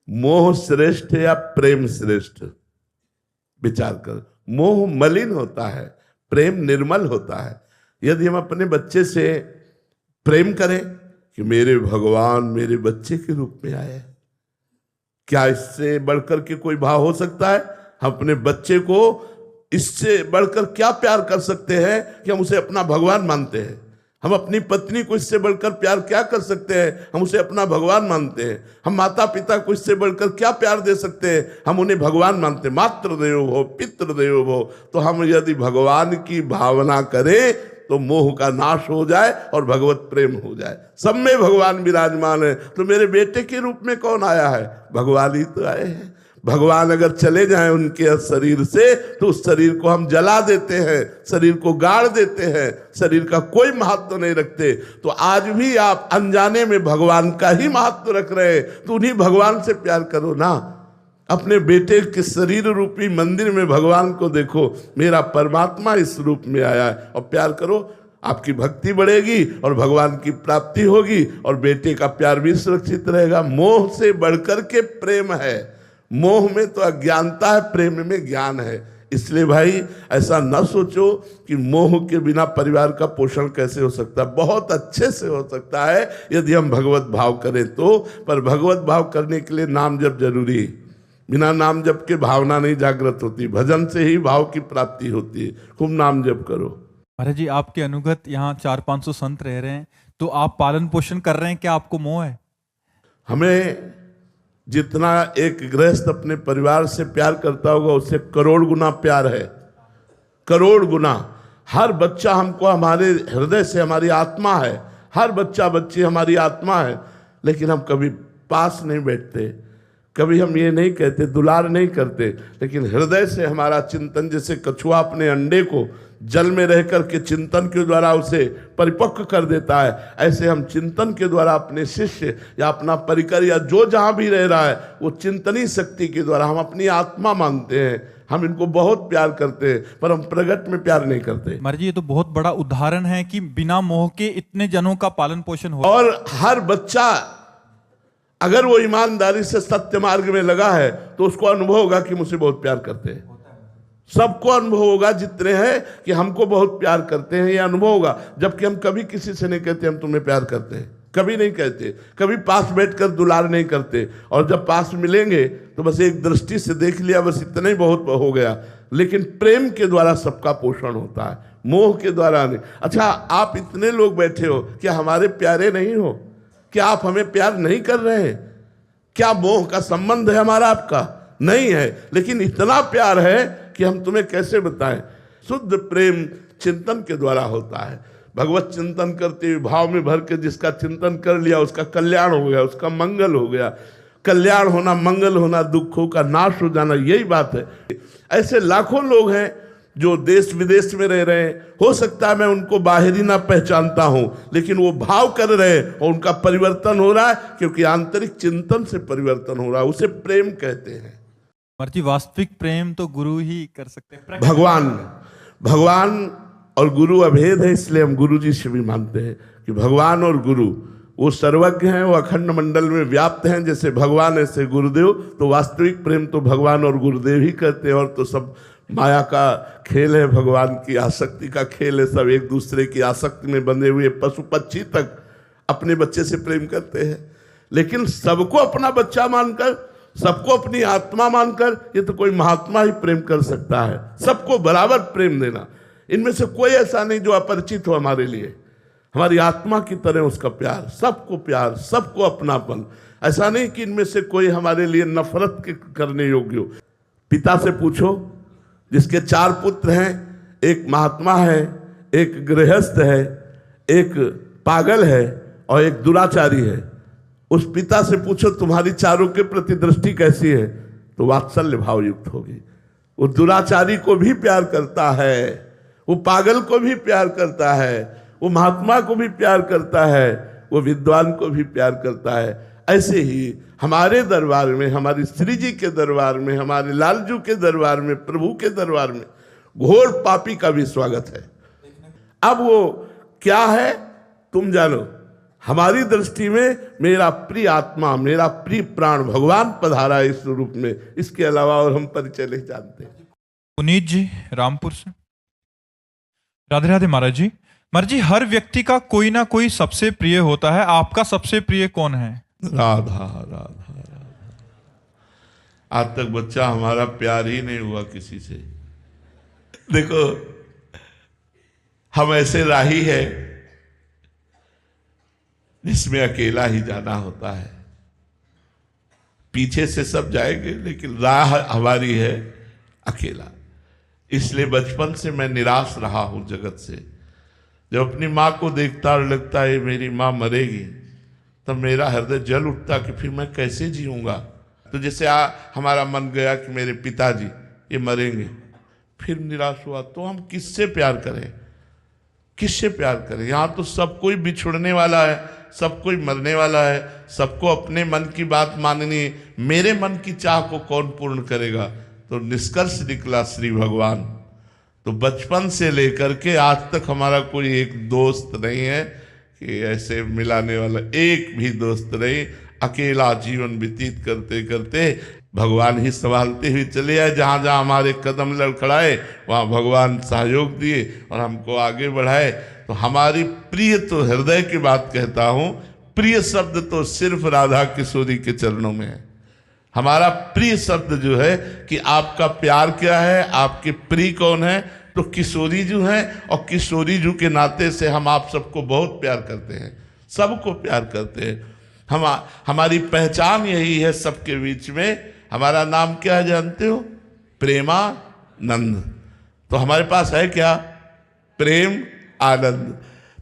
मोह श्रेष्ठ है या प्रेम श्रेष्ठ? विचार कर। मोह मलिन होता है, प्रेम निर्मल होता है। यदि हम अपने बच्चे से प्रेम करें कि मेरे भगवान मेरे बच्चे के रूप में आए, क्या इससे बढ़कर के कोई भाव हो सकता है? हम अपने बच्चे को इससे बढ़कर क्या प्यार कर सकते हैं कि हम उसे अपना भगवान मानते हैं? हम अपनी पत्नी को इससे बढ़कर प्यार क्या कर सकते हैं? हम उसे अपना भगवान मानते हैं। हम माता पिता को इससे बढ़कर क्या प्यार दे सकते हैं? हम उन्हें भगवान मानते हैं। मातृ देवो भव, पितृ देवो भव। तो हम यदि भगवान की भावना करें तो मोह का नाश हो जाए और भगवत प्रेम हो जाए। सब में भगवान विराजमान है। तो मेरे बेटे के रूप में कौन आया है? भगवान ही तो आए हैं। भगवान अगर चले जाएं उनके शरीर से तो उस शरीर को हम जला देते हैं, शरीर को गाड़ देते हैं, शरीर का कोई महत्व नहीं रखते। तो आज भी आप अनजाने में भगवान का ही महत्व रख रहे हैं, तो उन्हीं भगवान से प्यार करो ना। अपने बेटे के शरीर रूपी मंदिर में भगवान को देखो, मेरा परमात्मा इस रूप में आया है, और प्यार करो। आपकी भक्ति बढ़ेगी और भगवान की प्राप्ति होगी और बेटे का प्यार भी सुरक्षित रहेगा। मोह से बढ़कर के प्रेम है। मोह में तो अज्ञानता है, प्रेम में ज्ञान है। इसलिए भाई ऐसा न सोचो कि मोह के बिना परिवार का पोषण कैसे हो सकता है। बहुत अच्छे से हो सकता है यदि हम भगवत भाव करें तो। पर भगवत भाव करने के लिए नाम जप जरूरी है। बिना नाम जप के भावना नहीं जागृत होती, भजन से ही भाव की प्राप्ति होती है। खूब नाम जप करो। महाराज जी, आपके अनुगत यहाँ 400-500 संत रह रहे हैं, तो आप पालन पोषण कर रहे हैं, क्या आपको मोह है? हमें जितना एक गृहस्थ अपने परिवार से प्यार करता होगा उससे करोड़ गुना प्यार है, करोड़ गुना। हर बच्चा हमको हमारे हृदय से, हमारी आत्मा है। हर बच्चा बच्ची हमारी आत्मा है। लेकिन हम कभी पास नहीं बैठते, कभी हम ये नहीं कहते, दुलार नहीं करते, लेकिन हृदय से हमारा चिंतन, जैसे कछुआ अपने अंडे को जल में रह कर के चिंतन के द्वारा उसे परिपक्व कर देता है, ऐसे हम चिंतन के द्वारा अपने शिष्य या अपना परिकर या जो जहाँ भी रह रहा है वो चिंतनी शक्ति के द्वारा हम अपनी आत्मा मानते हैं। हम इनको बहुत प्यार करते हैं, पर हम प्रगट में प्यार नहीं करते। महाराज जी, ये तो बहुत बड़ा उदाहरण है कि बिना मोह के इतने जनों का पालन पोषण हो। और हर बच्चा अगर वो ईमानदारी से सत्य मार्ग में लगा है तो उसको अनुभव होगा कि मुझसे बहुत प्यार करते हैं। सबको अनुभव होगा जितने हैं कि हमको बहुत प्यार करते हैं, ये अनुभव होगा। जबकि हम कभी किसी से नहीं कहते हम तुम्हें प्यार करते हैं, कभी नहीं कहते। कभी पास बैठकर दुलार नहीं करते, और जब पास मिलेंगे तो बस एक दृष्टि से देख लिया, बस इतना ही बहुत हो गया। लेकिन प्रेम के द्वारा सबका पोषण होता है, मोह के द्वारा नहीं। अच्छा, आप इतने लोग बैठे हो, क्या हमारे प्यारे नहीं हो? क्या आप हमें प्यार नहीं कर रहे हैं? क्या मोह का संबंध है हमारा आपका? नहीं है। लेकिन इतना प्यार है कि हम तुम्हें कैसे बताएं। शुद्ध प्रेम चिंतन के द्वारा होता है। भगवत चिंतन करते हुए भाव में भर के जिसका चिंतन कर लिया उसका कल्याण हो गया, उसका मंगल हो गया। कल्याण होना, मंगल होना, दुखों का नाश हो जाना, यही बात है। ऐसे लाखों लोग हैं जो देश विदेश में रह रहे हैं। हो सकता है मैं उनको बाहरी ना पहचानता हूं, लेकिन वो भाव कर रहे हैं और उनका परिवर्तन हो रहा है, क्योंकि आंतरिक चिंतन से परिवर्तन हो रहा है। उसे प्रेम कहते हैं। जी वास्तविक प्रेम तो गुरु ही कर सकते हैं। भगवान और गुरु अभेद है, इसलिए हम गुरु जी से भी मानते हैं कि भगवान और गुरु वो सर्वज्ञ हैं, वो अखंड मंडल में व्याप्त हैं। जैसे भगवान ऐसे गुरुदेव, तो वास्तविक प्रेम तो भगवान और गुरुदेव ही करते हैं। और तो सब माया का खेल है, भगवान की आसक्ति का खेल है। सब एक दूसरे की आसक्ति में बंधे हुए पशु पक्षी तक अपने बच्चे से प्रेम करते हैं। लेकिन सबको अपना बच्चा मानकर, सबको अपनी आत्मा मानकर, ये तो कोई महात्मा ही प्रेम कर सकता है। सबको बराबर प्रेम देना, इनमें से कोई ऐसा नहीं जो अपरिचित हो हमारे लिए। हमारी आत्मा की तरह उसका प्यार, सबको अपनापन। ऐसा नहीं कि इनमें से कोई हमारे लिए नफरत करने योग्य हो। पिता से पूछो जिसके 4 पुत्र हैं, एक महात्मा है, एक गृहस्थ है, एक पागल है और एक दुराचारी है। उस पिता से पूछो तुम्हारी चारों के प्रति दृष्टि कैसी है, तो वात्सल्य भाव युक्त होगी। वो दुराचारी को भी प्यार करता है, वो पागल को भी प्यार करता है, वो महात्मा को भी प्यार करता है, वो विद्वान को भी प्यार करता है। ऐसे ही हमारे दरबार में, हमारी श्री जी के दरबार में, हमारे लालजू के दरबार में, प्रभु के दरबार में घोर पापी का भी स्वागत है। अब वो क्या है तुम जानो। हमारी दृष्टि में मेरा प्रिय आत्मा, मेरा प्रिय प्राण भगवान पधारा इस रूप में। इसके अलावा और हम परिचय नहीं जानते। पुनीत जी रामपुर से। राधे राधे महाराज जी। महाराज जी, हर व्यक्ति का कोई ना कोई सबसे प्रिय होता है। आपका सबसे प्रिय कौन है? राधा राधा राधा। आज तक बच्चा हमारा प्यार ही नहीं हुआ किसी से। देखो, हम ऐसे राही है जिसमें अकेला ही जाना होता है। पीछे से सब जाएंगे, लेकिन राह हमारी है अकेला। इसलिए बचपन से मैं निराश रहा हूं जगत से। जब अपनी माँ को देखता और लगता है मेरी माँ मरेगी, तब मेरा हृदय जल उठता कि फिर मैं कैसे जीऊंगा। तो जैसे हमारा मन गया कि मेरे पिताजी ये मरेंगे, फिर निराश हुआ। तो हम किससे प्यार करें, किससे प्यार करें? यहाँ तो सब कोई बिछुड़ने वाला है, सब कोई मरने वाला है, सबको अपने मन की बात माननी है। मेरे मन की चाह को कौन पूर्ण करेगा? तो निष्कर्ष निकला श्री भगवान। तो बचपन से लेकर के आज तक हमारा कोई एक दोस्त नहीं है कि ऐसे मिलाने वाला, एक भी दोस्त नहीं। अकेला जीवन व्यतीत करते करते भगवान ही संभालते हुए चले आए। जहाँ जहाँ हमारे कदम लड़खड़ाए वहाँ भगवान सहयोग दिए और हमको आगे बढ़ाए। तो हमारी प्रिय, तो हृदय की बात कहता हूँ, प्रिय शब्द तो सिर्फ राधा किशोरी के चरणों में है। हमारा प्रिय शब्द जो है कि आपका प्यार क्या है, आपके प्रिय कौन है, तो किशोरी जी हैं। और किशोरी जी के नाते से हम आप सबको बहुत प्यार करते हैं, सबको प्यार करते हैं। हमारी पहचान यही है सबके बीच में। हमारा नाम क्या है जानते हो? प्रेमानंद। तो हमारे पास है क्या? प्रेम आनंद।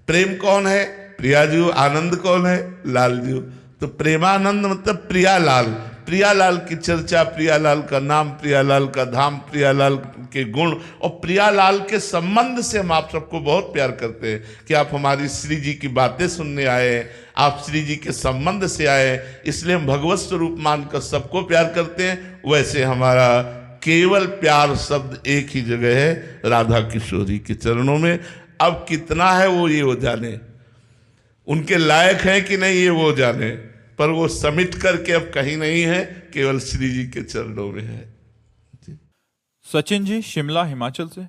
प्रेम कौन है? प्रियाजू। आनंद कौन है? लालजू। तो प्रेमानंद मतलब प्रियालाल। प्रियालाल की चर्चा, प्रियालाल का नाम, प्रियालाल का धाम, प्रियालाल के गुण और प्रियालाल के संबंध से हम आप सबको बहुत प्यार करते हैं कि आप हमारी श्री जी की बातें सुनने आए, आप श्री जी के संबंध से आए। इसलिए हम भगवत स्वरूप मानकर सबको प्यार करते हैं। वैसे हमारा केवल प्यार शब्द एक ही जगह है, राधा किशोरी के चरणों में। अब कितना है वो जाने, उनके लायक है कि नहीं ये वो जाने, पर वो समिट करके अब कहीं नहीं है, केवल श्री जी के चरणों में है। सचिन जी शिमला हिमाचल से।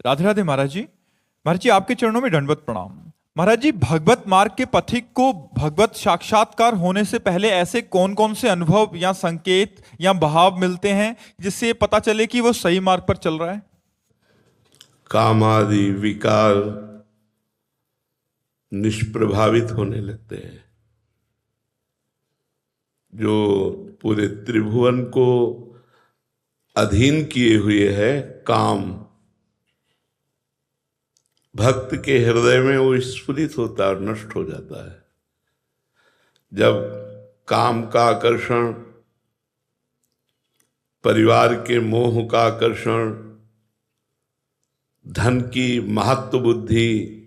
राधे राधे महाराज जी। महाराज जी, आपके चरणों में दंडवत प्रणाम। महाराज जी, भगवत मार्ग के पथिक को भगवत साक्षात्कार होने से पहले ऐसे कौन कौन से अनुभव या संकेत या भाव मिलते हैं जिससे पता चले कि वो सही मार्ग पर चल रहा है? कामादि विकार निष्प्रभावित होने लगते हैं। जो पूरे त्रिभुवन को अधीन किए हुए है काम, भक्त के हृदय में वो स्फुरित होता है और नष्ट हो जाता है। जब काम का आकर्षण, परिवार के मोह का आकर्षण, धन की महत्व बुद्धि,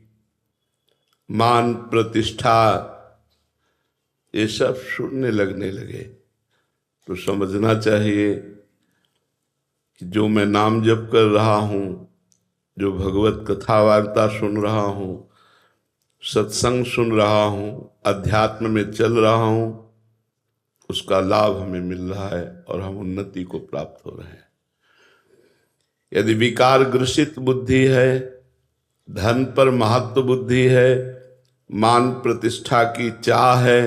मान प्रतिष्ठा, ये सब शून्य लगने लगे, तो समझना चाहिए कि जो मैं नाम जप कर रहा हूँ, जो भगवत कथा वार्ता सुन रहा हूँ, सत्संग सुन रहा हूँ, अध्यात्म में चल रहा हूँ, उसका लाभ हमें मिल रहा है और हम उन्नति को प्राप्त हो रहे हैं। यदि विकार ग्रसित बुद्धि है, धन पर महत्व बुद्धि है, मान प्रतिष्ठा की चाह है,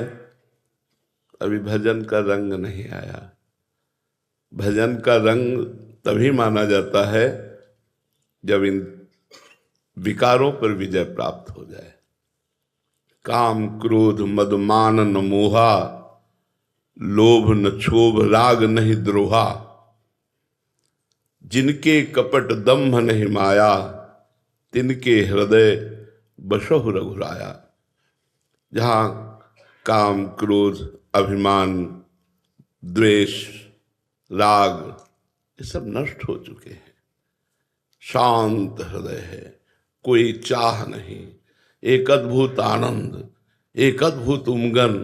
अभी भजन का रंग नहीं आया। भजन का रंग तभी माना जाता है जब इन विकारों पर विजय प्राप्त हो जाए। काम क्रोध मद मान न मोहा, लोभ न क्षोभ राग नहीं द्रोहा, जिनके कपट दम्भ नहीं माया, तिनके हृदय बसहु रघुराया। जहां काम क्रोध अभिमान द्वेष राग ये सब नष्ट हो चुके हैं, शांत हृदय है, कोई चाह नहीं, एक अद्भुत आनंद, एक अद्भुत उमगन,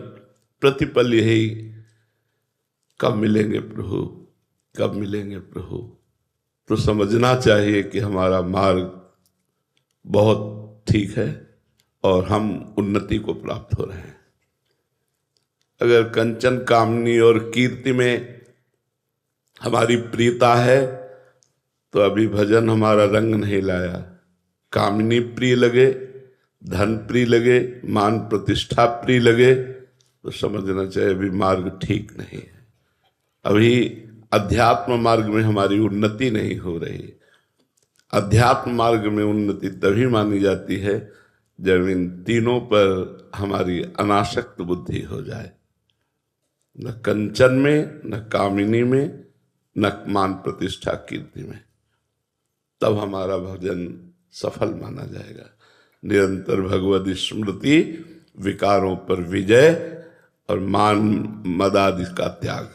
प्रतिपल यही कब मिलेंगे प्रभु, कब मिलेंगे प्रभु। तो समझना चाहिए कि हमारा मार्ग बहुत ठीक है और हम उन्नति को प्राप्त हो रहे हैं। अगर कंचन कामनी और कीर्ति में हमारी प्रियता है तो अभी भजन हमारा रंग नहीं लाया। कामनी प्रिय लगे, धन प्रिय लगे, मान प्रतिष्ठा प्रिय लगे, तो समझना चाहिए अभी मार्ग ठीक नहीं है। अभी अध्यात्म मार्ग में हमारी उन्नति नहीं हो रही। अध्यात्म मार्ग में उन्नति तभी मानी जाती है जब इन तीनों पर हमारी अनासक्त बुद्धि हो जाए, न कंचन में, न कामिनी में, न मान प्रतिष्ठा कीर्ति में, तब हमारा भजन सफल माना जाएगा। निरंतर भगवत स्मृति, विकारों पर विजय और मान मद आदि का त्याग।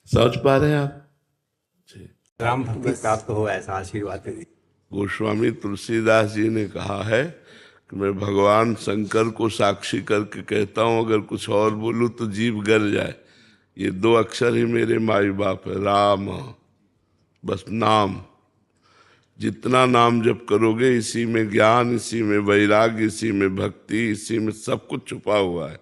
समझ पा रहे हैं आप? राम भक्ति प्राप्त हो ऐसा आशीर्वाद दे। गोस्वामी तुलसीदास जी ने कहा है कि मैं भगवान शंकर को साक्षी करके कहता हूँ, अगर कुछ और बोलूँ तो जीभ गर जाए। ये दो अक्षर ही मेरे माई बाप है, राम, बस नाम। जितना नाम जप करोगे इसी में ज्ञान, इसी में वैराग्य, इसी में भक्ति, इसी में सब कुछ छुपा हुआ है।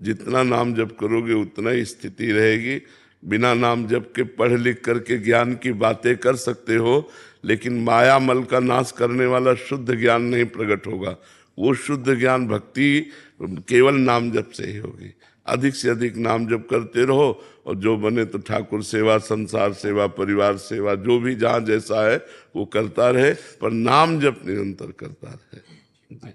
जितना नाम जप करोगे उतना ही स्थिति रहेगी। बिना नाम जप के पढ़ लिख करके ज्ञान की बातें कर सकते हो, लेकिन माया मल का नाश करने वाला शुद्ध ज्ञान नहीं प्रकट होगा। वो शुद्ध ज्ञान भक्ति केवल नाम जप से ही होगी। अधिक से अधिक नाम जप करते रहो और जो बने तो ठाकुर सेवा, संसार सेवा, परिवार सेवा, जो भी जहाँ जैसा है वो करता रहे, पर नाम जप निरंतर करता रहे।